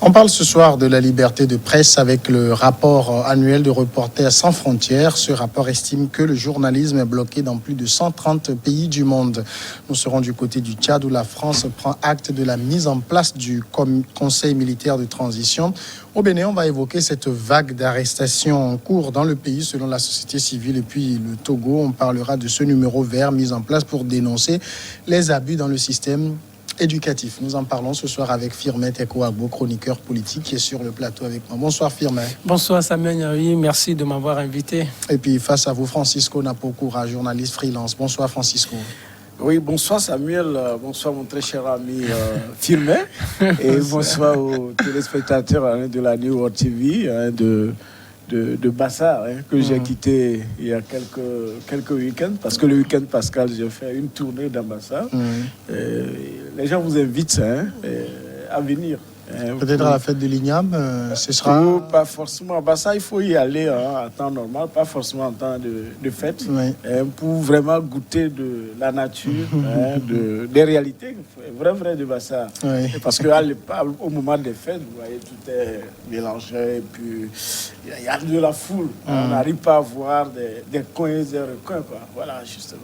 On parle ce soir de la liberté de presse avec le rapport annuel de Reporters sans frontières. Ce rapport estime que le journalisme est bloqué dans plus de 130 pays du monde. Nous serons du côté du Tchad où la France prend acte de la mise en place du Conseil militaire de transition. Au Bénin, on va évoquer cette vague d'arrestations en cours dans le pays selon la société civile. Et puis le Togo, on parlera de ce numéro vert mis en place pour dénoncer les abus dans le système éducatif. Nous en parlons ce soir avec Firmin Teko-Agbo, chroniqueur politique, qui est sur le plateau avec moi. Bonsoir Firmin. Bonsoir Samuel Nyari, merci de m'avoir invité. Et puis face à vous, Francisco Napokoura, journaliste freelance. Bonsoir Francisco. Oui, bonsoir Samuel, bonsoir mon très cher ami Firmin, et bonsoir aux téléspectateurs de la New World TV de Bassar, que j'ai quitté il y a quelques week-ends, parce que le week-end Pascal, j'ai fait une tournée dans Bassar. Les gens vous invitent à venir. Peut-être à la fête de l'Igname, ce sera... Pas forcément. Bassar, il faut y aller en temps normal, pas forcément en temps de fête, pour vraiment goûter de la nature, des réalités vraies de Bassar. Oui. Parce qu'au moment des fêtes, vous voyez, tout est mélangé, et puis il y a de la foule. On n'arrive pas à voir des coins et des recoins, quoi. Voilà, justement.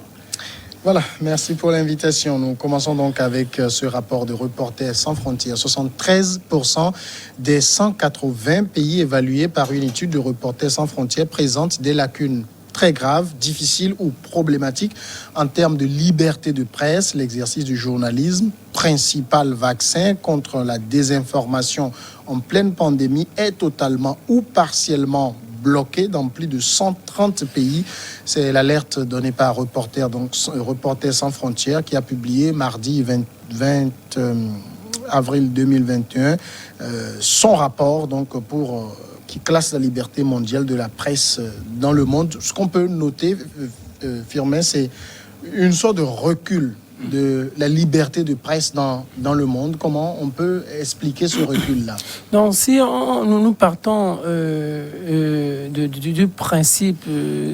Voilà, merci pour l'invitation. Nous commençons donc avec ce rapport de Reporters sans frontières. 73% des 180 pays évalués par une étude de Reporters sans frontières présentent des lacunes très graves, difficiles ou problématiques en termes de liberté de presse, l'exercice du journalisme, principal vaccin contre la désinformation en pleine pandémie, est totalement ou partiellement bloqué dans plus de 130 pays. C'est l'alerte donnée par Reporters sans frontières qui a publié mardi 20 avril 2021 son rapport qui classe la liberté mondiale de la presse dans le monde. Ce qu'on peut noter, Firmin, c'est une sorte de recul de la liberté de presse dans le monde. Comment on peut expliquer ce recul-là? Donc, si nous partons du principe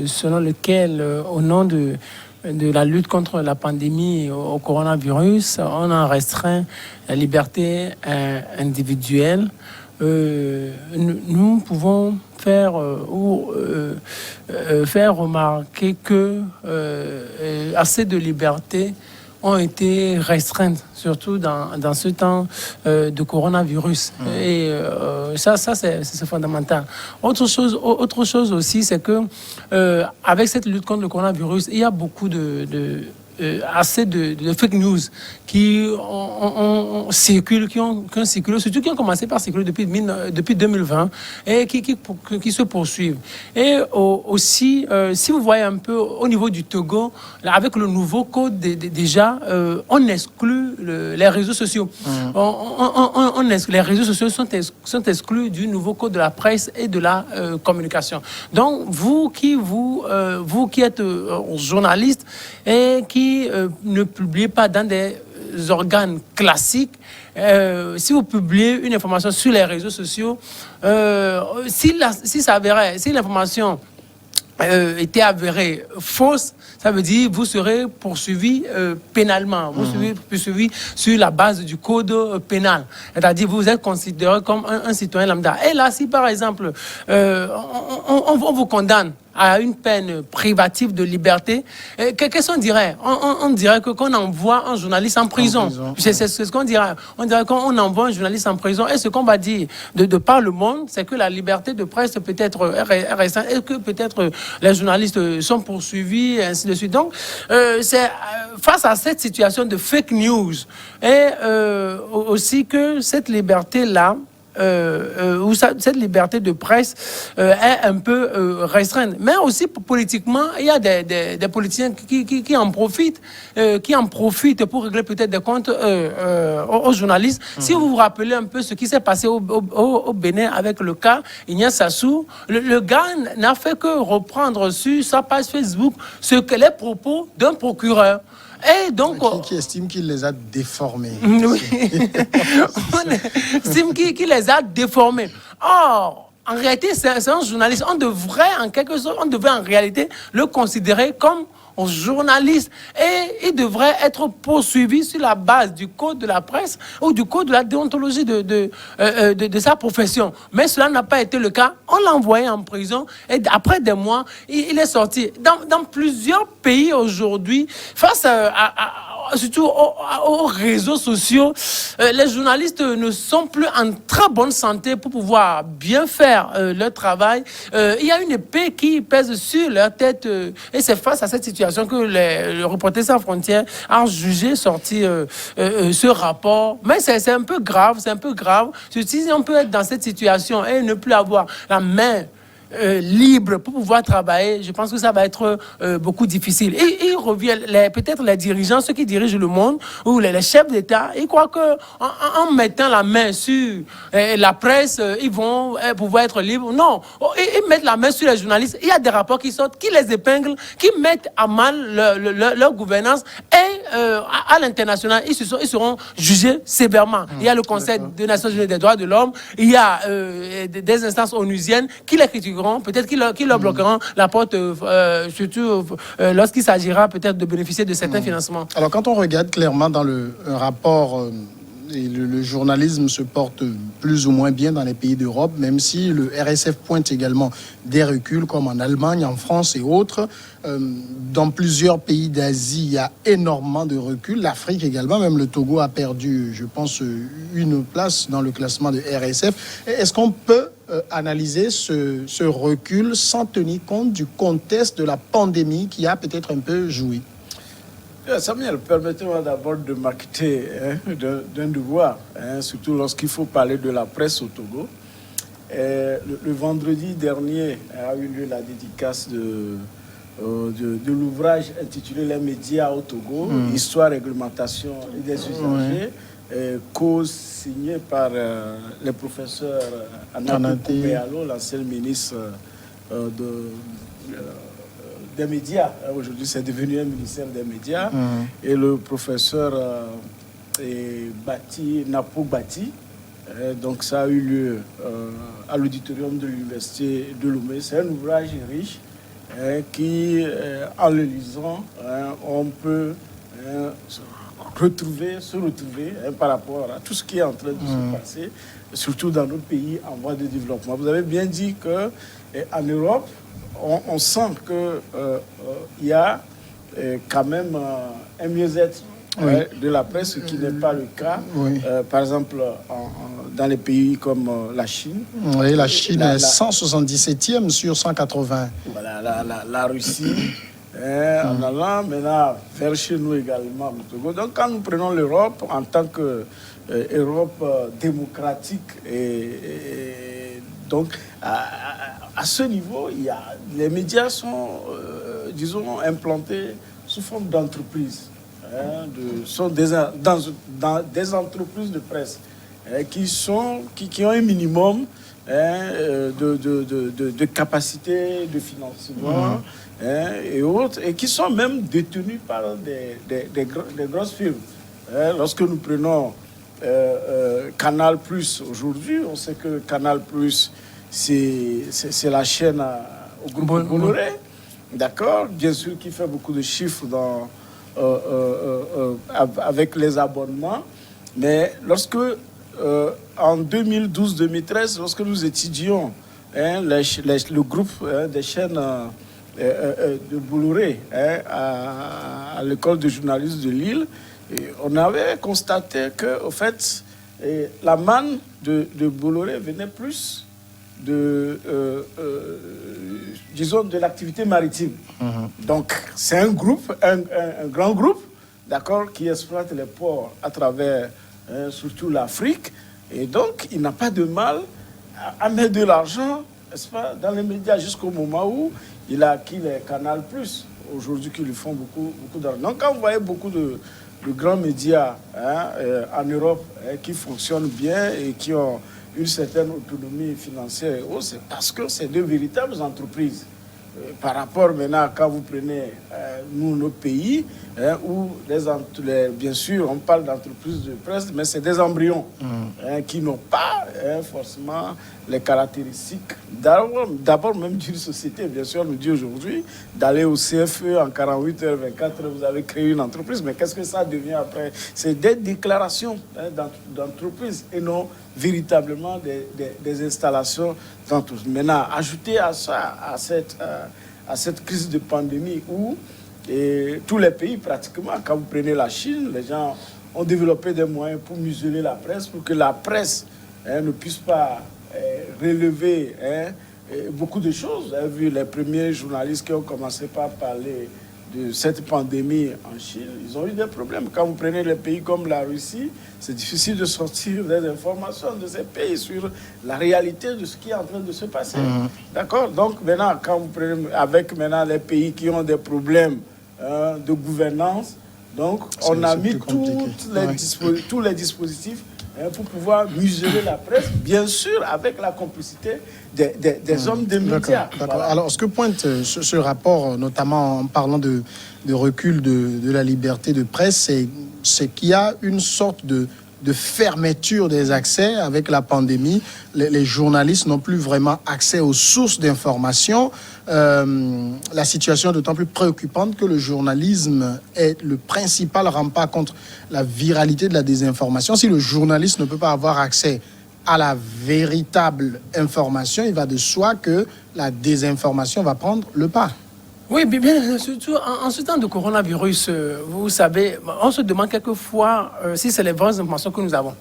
selon lequel, au nom de la lutte contre la pandémie au coronavirus, on a restreint la liberté individuelle, nous pouvons faire remarquer que assez de libertés ont été restreintes, surtout dans ce temps de coronavirus. Et ça c'est fondamental. Autre chose aussi, c'est que avec cette lutte contre le coronavirus, il y a beaucoup assez de fake news qui ont circulé, qui ont circulé, surtout qui ont commencé par circuler depuis 2020 et qui se poursuivent. Et aussi, si vous voyez un peu au niveau du Togo, avec le nouveau code déjà, on exclut les réseaux sociaux. Les réseaux sociaux sont exclus du nouveau code de la presse et de la communication. Donc, vous qui êtes journaliste et qui ne publiez pas dans des organes classiques, si vous publiez une information sur les réseaux sociaux, si l'information était avérée fausse, ça veut dire que vous serez poursuivi pénalement. Vous serez poursuivi sur la base du code pénal. C'est-à-dire que vous êtes considéré comme un citoyen lambda. Et là, si par exemple, on vous condamne à une peine privative de liberté, qu'est-ce qu'on dirait? On dirait qu'on envoie un journaliste en prison. C'est ce qu'on dirait. On dirait qu'on envoie un journaliste en prison. Et ce qu'on va dire de par le monde, c'est que la liberté de presse peut être restreinte et que peut-être les journalistes sont poursuivis, et ainsi de suite. Donc, c'est face à cette situation de fake news et aussi que cette liberté-là, où cette liberté de presse est un peu restreinte. Mais aussi politiquement, il y a des politiciens qui en profitent pour régler peut-être des comptes aux journalistes. Si vous vous rappelez un peu ce qui s'est passé au Bénin avec le cas Ignace Sassou, le gars n'a fait que reprendre sur sa page Facebook les propos d'un procureur. Et donc, qui estime qu'il les a déformés. Oui. Estime qu'il les a déformés. Or, en réalité, c'est un journaliste. On devrait en réalité le considérer comme aux journalistes et ils devraient être poursuivis sur la base du code de la presse ou du code de la déontologie de sa profession. Mais cela n'a pas été le cas. On l'a envoyé en prison et après des mois, il est sorti. Dans plusieurs pays aujourd'hui, face surtout aux réseaux sociaux, les journalistes ne sont plus en très bonne santé pour pouvoir bien faire leur travail. Il y a une épée qui pèse sur leur tête et c'est face à cette situation que le Reporters sans frontières a jugé sortir ce rapport. Mais c'est un peu grave, Si on peut être dans cette situation et ne plus avoir la main libre pour pouvoir travailler, je pense que ça va être beaucoup difficile. Et il revient, peut-être les dirigeants, ceux qui dirigent le monde, ou les chefs d'État, ils croient qu'en mettant la main sur la presse, ils vont pouvoir être libres. Non, ils mettent la main sur les journalistes. Il y a des rapports qui sortent, qui les épinglent, qui mettent à mal leur gouvernance et à l'international, ils seront jugés sévèrement. Il y a le Conseil des Nations Unies des droits de l'homme, il y a des instances onusiennes qui les critiquent, peut-être qu'ils leur bloqueront la porte, surtout lorsqu'il s'agira peut-être de bénéficier de certains financements. Alors, quand on regarde clairement dans le rapport, et le journalisme se porte plus ou moins bien dans les pays d'Europe, même si le RSF pointe également des reculs, comme en Allemagne, en France et autres. Dans plusieurs pays d'Asie, il y a énormément de reculs. L'Afrique également, même le Togo a perdu, je pense, une place dans le classement de RSF. Est-ce qu'on peut analyser ce recul sans tenir compte du contexte de la pandémie qui a peut-être un peu joui? Samuel, permettez-moi d'abord de m'acquitter d'un devoir, surtout lorsqu'il faut parler de la presse au Togo. Le vendredi dernier a eu lieu la dédicace de l'ouvrage intitulé Les médias au Togo, Histoire, réglementation et des usagers, co-signé par le professeur Anaté Koumeyalo, l'ancien ministre des médias. Aujourd'hui, c'est devenu un ministère des médias. Et le professeur Napo Bati. Donc, ça a eu lieu à l'auditorium de l'université de Lomé. C'est un ouvrage riche qui, en le lisant, on peut se retrouver par rapport à tout ce qui est en train de se passer, surtout dans nos pays en voie de développement. Vous avez bien dit qu'en Europe, on sent qu'il y a quand même un mieux-être de la presse, ce qui n'est pas le cas. Par exemple, dans les pays comme la Chine. Oui, la Chine est 177e sur 180. Voilà, la Russie. En allant maintenant vers chez nous également. Donc quand nous prenons l'Europe en tant qu'Europe démocratique, et donc à ce niveau, les médias sont, disons, implantés sous forme d'entreprises. Sont dans des entreprises de presse qui ont un minimum de capacité de financement et autres, et qui sont même détenus par des grosses firmes. Lorsque nous prenons Canal+, aujourd'hui, on sait que Canal+, c'est la chaîne au groupe Bolloré, d'accord, bien sûr, qui fait beaucoup de chiffres avec les abonnements. Mais lorsque, en 2012-2013, lorsque nous étudions le groupe des chaînes de Bolloré à l'école de journalisme de Lille, et on avait constaté que, au fait, la manne de Bolloré venait plus disons, de l'activité maritime. Donc, c'est un groupe, un grand groupe, d'accord, qui exploite les ports à travers surtout l'Afrique. Et donc, il n'a pas de mal à mettre de l'argent, n'est-ce pas, dans les médias jusqu'au moment où il a acquis les Canal+, aujourd'hui, qui lui font beaucoup d'argent. Donc, quand vous voyez beaucoup de grands médias en Europe qui fonctionnent bien et qui ont une certaine autonomie financière, c'est parce que c'est de véritables entreprises. par rapport maintenant à quand vous prenez nous, nos pays, où bien sûr, on parle d'entreprises de presse, mais c'est des embryons qui n'ont pas forcément les caractéristiques d'abord même d'une société. Bien sûr, on nous dit aujourd'hui d'aller au CFE en 48 heures, 24 heures, vous avez créé une entreprise, mais qu'est-ce que ça devient après? C'est des déclarations d'entreprise et non véritablement des installations d'entreprise. Maintenant, ajouter à ça, à cette crise de pandémie où tous les pays pratiquement, quand vous prenez la Chine, les gens ont développé des moyens pour museler la presse, pour que la presse ne puisse pas relever beaucoup de choses. Vous avez vu les premiers journalistes qui ont commencé par parler de cette pandémie en Chine, ils ont eu des problèmes. Quand vous prenez les pays comme la Russie, c'est difficile de sortir des informations de ces pays sur la réalité de ce qui est en train de se passer. D'accord? Donc maintenant, quand vous prenez avec maintenant les pays qui ont des problèmes de gouvernance, donc on a mis tous les dispositifs pour pouvoir museler la presse, bien sûr avec la complicité des hommes de médias. D'accord. Voilà. Alors, ce que pointe ce rapport, notamment en parlant de recul de la liberté de presse, c'est qu'il y a une sorte de fermeture des accès avec la pandémie. Les journalistes n'ont plus vraiment accès aux sources d'information. La situation est d'autant plus préoccupante que le journalisme est le principal rempart contre la viralité de la désinformation. Si le journaliste ne peut pas avoir accès à la véritable information, il va de soi que la désinformation va prendre le pas. Oui, bien, surtout en ce temps de coronavirus, vous savez, on se demande quelquefois si c'est les vraies informations que nous avons.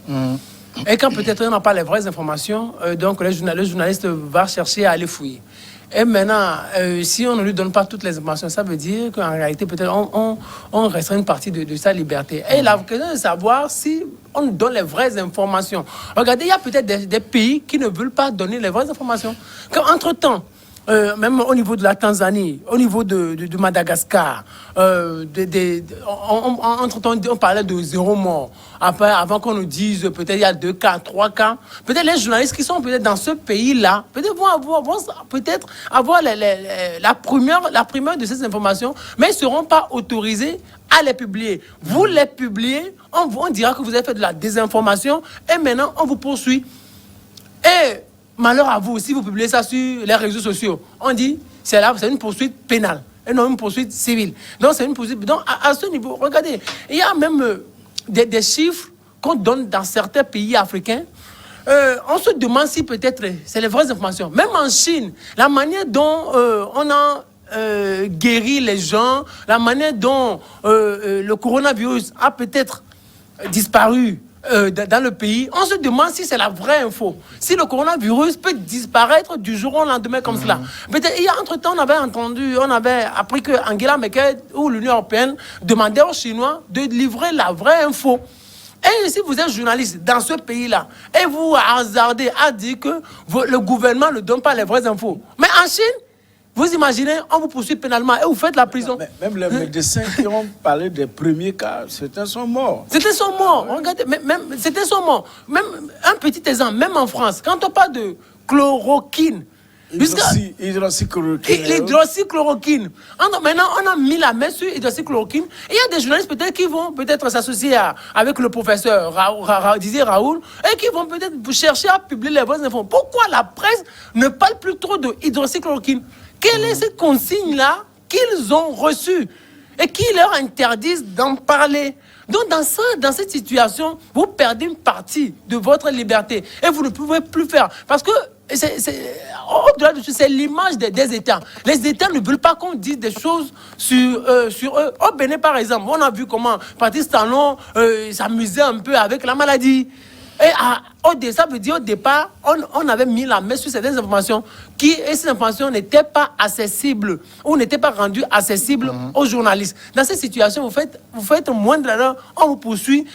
Et quand peut-être on n'a pas les vraies informations, donc le journaliste va chercher à aller fouiller. Et maintenant, si on ne lui donne pas toutes les informations, ça veut dire qu'en réalité, peut-être on restreint une partie de sa liberté. Et la question est de savoir si on donne les vraies informations. Regardez, il y a peut-être des pays qui ne veulent pas donner les vraies informations. Entre-temps, même au niveau de la Tanzanie, au niveau de Madagascar, entre-temps, on parlait de 0 mort. Après, avant qu'on nous dise peut-être il y a 2 cas, 3 cas, peut-être les journalistes qui sont peut-être dans ce pays-là, peut-être vont avoir la primeur de ces informations, mais ils ne seront pas autorisés à les publier. Vous les publiez, on dira que vous avez fait de la désinformation et maintenant on vous poursuit. Et malheur à vous, si vous publiez ça sur les réseaux sociaux, on dit c'est une poursuite pénale et non une poursuite civile. Donc c'est une poursuite. Donc à ce niveau, regardez, il y a même des chiffres qu'on donne dans certains pays africains. On se demande si peut-être c'est les vraies informations. Même en Chine, la manière dont on a guéri les gens, la manière dont le coronavirus a peut-être disparu dans le pays, on se demande si c'est la vraie info. Si le coronavirus peut disparaître du jour au lendemain comme cela. Peut-être, entre-temps, on avait appris que Angela Merkel ou l'Union européenne demandait aux Chinois de livrer la vraie info. Et si vous êtes journaliste dans ce pays-là, et vous hasardez à dire que le gouvernement ne donne pas les vraies infos. Mais en Chine, vous imaginez, on vous poursuit pénalement et vous faites la prison. Même les médecins qui ont parlé des premiers cas, certains sont morts. C'était son mort. Regardez, c'était son mort. Même un petit exemple, même en France, quand on parle de chloroquine, L'hydroxychloroquine. Maintenant, on a mis la main sur l'hydroxychloroquine. Il y a des journalistes peut-être qui vont peut-être s'associer avec le professeur Didier Raoul et qui vont peut-être chercher à publier les vraies infos. Pourquoi la presse ne parle plus trop de hydroxychloroquine? Quelle est cette consigne-là qu'ils ont reçue et qui leur interdisent d'en parler? Donc, dans cette situation, vous perdez une partie de votre liberté et vous ne pouvez plus faire. Parce que au-delà de tout, c'est l'image des États. Les États ne veulent pas qu'on dise des choses sur eux. Au Bénin, par exemple, on a vu comment Patrice Talon s'amusait un peu avec la maladie. Et ça veut dire au départ, on avait mis la main sur certaines informations et ces informations n'étaient pas accessibles ou n'étaient pas rendues accessibles aux journalistes. Dans cette situation, vous faites moindre erreur, on vous poursuit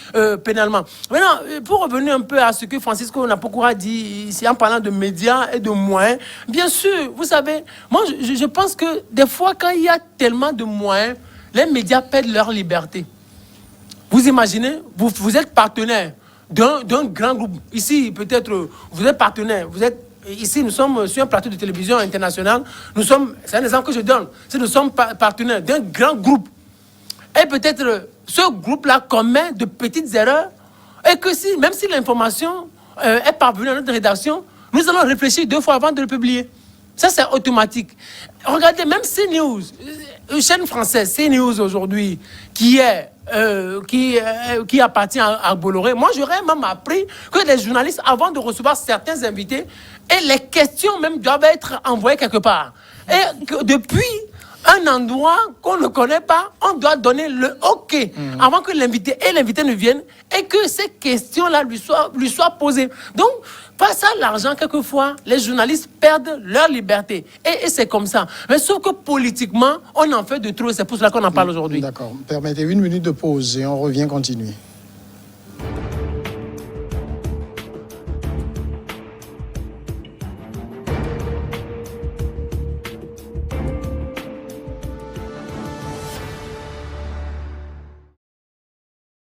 pénalement. Maintenant, pour revenir un peu à ce que Francisco Napokura a dit ici en parlant de médias et de moyens, bien sûr, vous savez, moi je pense que des fois quand il y a tellement de moyens, les médias perdent leur liberté. Vous imaginez, vous êtes partenaire d'un grand groupe. Ici, peut-être, vous êtes partenaire, vous êtes ici, nous sommes sur un plateau de télévision international. C'est un exemple que je donne. Nous sommes partenaires d'un grand groupe. Et peut-être ce groupe-là commet de petites erreurs. Et que même si l'information est parvenue à notre rédaction, nous allons réfléchir 2 fois avant de le publier. Ça, c'est automatique. Regardez, même CNews, une chaîne française, CNews aujourd'hui, qui appartient à Bolloré, moi, j'aurais même appris que les journalistes, avant de recevoir certains invités, et les questions même doivent être envoyées quelque part. Et que depuis un endroit qu'on ne connaît pas, on doit donner le OK avant que l'invité ne viennent et que ces questions-là lui soient posées. Donc, face à l'argent, quelquefois, les journalistes perdent leur liberté. Et c'est comme ça. Mais sauf que politiquement, on en fait de trop. C'est pour cela qu'on en parle aujourd'hui. D'accord. Permettez 1 minute de pause et on revient continuer.